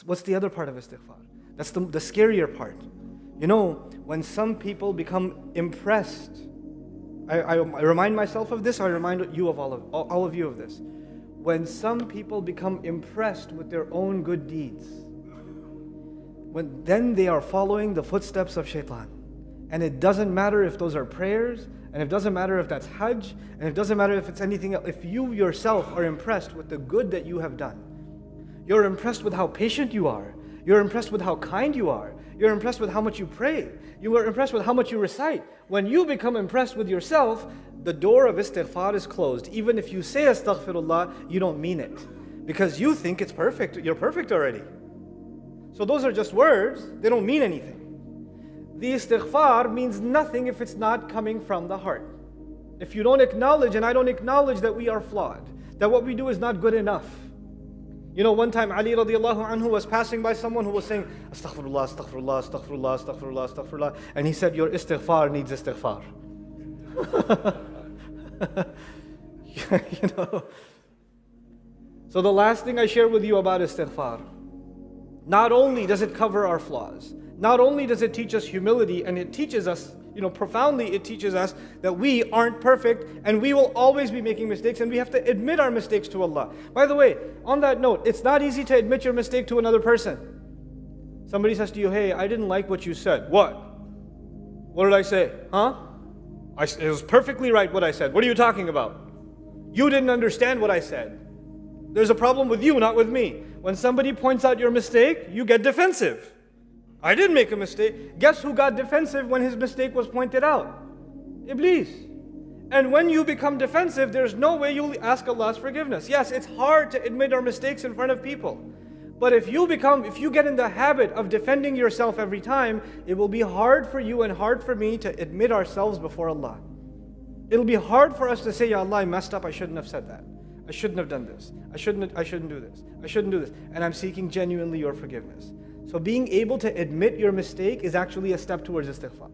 What's the other part of istighfar? That's the scarier part. You know, when some people become impressed, I remind myself of this, I remind you of all of you of this. When some people become impressed with their own good deeds, then they are following the footsteps of shaitan. And it doesn't matter if those are prayers, and it doesn't matter if that's hajj, and it doesn't matter if it's anything else. If you yourself are impressed with the good that you have done, you're impressed with how patient you are, you're impressed with how kind you are, you're impressed with how much you pray, you are impressed with how much you recite. When you become impressed with yourself, the door of istighfar is closed. Even if you say astaghfirullah, you don't mean it. Because you think it's perfect, you're perfect already. So those are just words, they don't mean anything. The istighfar means nothing if it's not coming from the heart. If you don't acknowledge, and I don't acknowledge that we are flawed, that what we do is not good enough. You know, one time Ali radiallahu anhu was passing by someone who was saying, astaghfirullah, astaghfirullah, astaghfirullah, astaghfirullah, astaghfirullah. And he said, your istighfar needs istighfar. You know. So the last thing I share with you about istighfar, not only does it cover our flaws, not only does it teach us humility, and it teaches us, profoundly it teaches us that we aren't perfect and we will always be making mistakes and we have to admit our mistakes to Allah. By the way, on that note, it's not easy to admit your mistake to another person. Somebody says to you, hey, I didn't like what you said. What? What did I say? Huh? It was perfectly right what I said. What are you talking about? You didn't understand what I said. There's a problem with you, not with me. When somebody points out your mistake, you get defensive. I didn't make a mistake. Guess who got defensive when his mistake was pointed out? Iblis. And when you become defensive, there's no way you'll ask Allah's forgiveness. Yes, it's hard to admit our mistakes in front of people. But if you get in the habit of defending yourself every time, it will be hard for you and hard for me to admit ourselves before Allah. It'll be hard for us to say, Ya Allah, I messed up, I shouldn't have said that. I shouldn't have done this. I shouldn't do this. I shouldn't do this. And I'm seeking genuinely your forgiveness. So being able to admit your mistake is actually a step towards istighfar.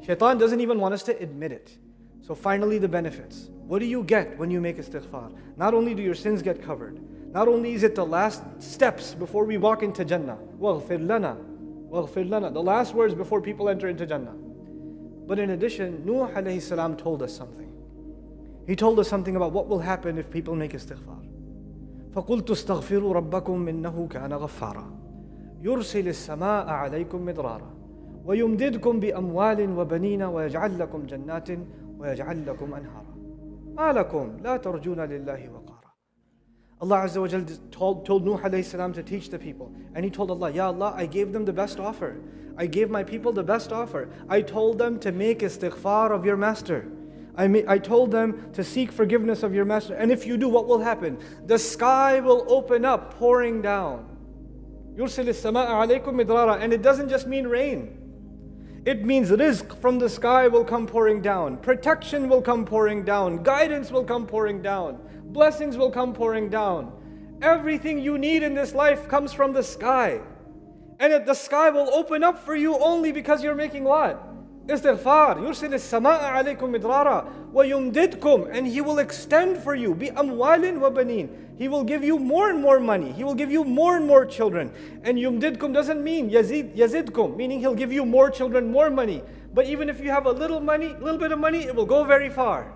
Shaitan doesn't even want us to admit it. So finally the benefits. What do you get when you make istighfar? Not only do your sins get covered, not only is it the last steps before we walk into Jannah, وَاغْفِرْ لَنَا, وَاغْفِرْ لَنَا, the last words before people enter into Jannah. But in addition, Nuh alayhi salam told us something. He told us something about what will happen if people make istighfar. فَقُلْتُ اسْتَغْفِرُوا رَبَّكُمْ إِنَّهُ كَانَ غَفَّارًا يُرْسِلِ السَّمَاءَ عَلَيْكُمْ مِدْرَارًا وَيُمْدِدْكُمْ بِأَمْوَالٍ وَبَنِينَ وَيَجْعَلْ لَكُمْ جَنَّاتٍ وَيَجْعَلْ لَكُمْ أَنْهَارًا مَا لَكُمْ لَا تَرْجُونَ لِلَّهِ وَقَارًا. Allah Azza wa Jal told Nuh alayhi salam to teach the people. And he told Allah, Ya Allah, I gave them the best offer. I gave my people the best offer. I told them to make istighfar of your master. I told them to seek forgiveness of your master. And if you do, what will happen? The sky will open up, pouring down. يُرْسِلِ السَّمَاءَ عَلَيْكُمْ مِدْرَارًا. And it doesn't just mean rain. It means rizq from the sky will come pouring down. Protection will come pouring down. Guidance will come pouring down. Blessings will come pouring down. Everything you need in this life comes from the sky. And the sky will open up for you only because you're making what? Istighfar. يُرْسِلِ السَّمَاءَ عَلَيْكُمْ مِدْرَارًا وَيُمْدِدْكُمْ. And He will extend for you. بِأَمْوَالٍ وَبَنِينَ. He will give you more and more money. He will give you more and more children. And yumdidkum doesn't mean yazidkum, meaning He'll give you more children, more money. But even if you have a little bit of money, it will go very far.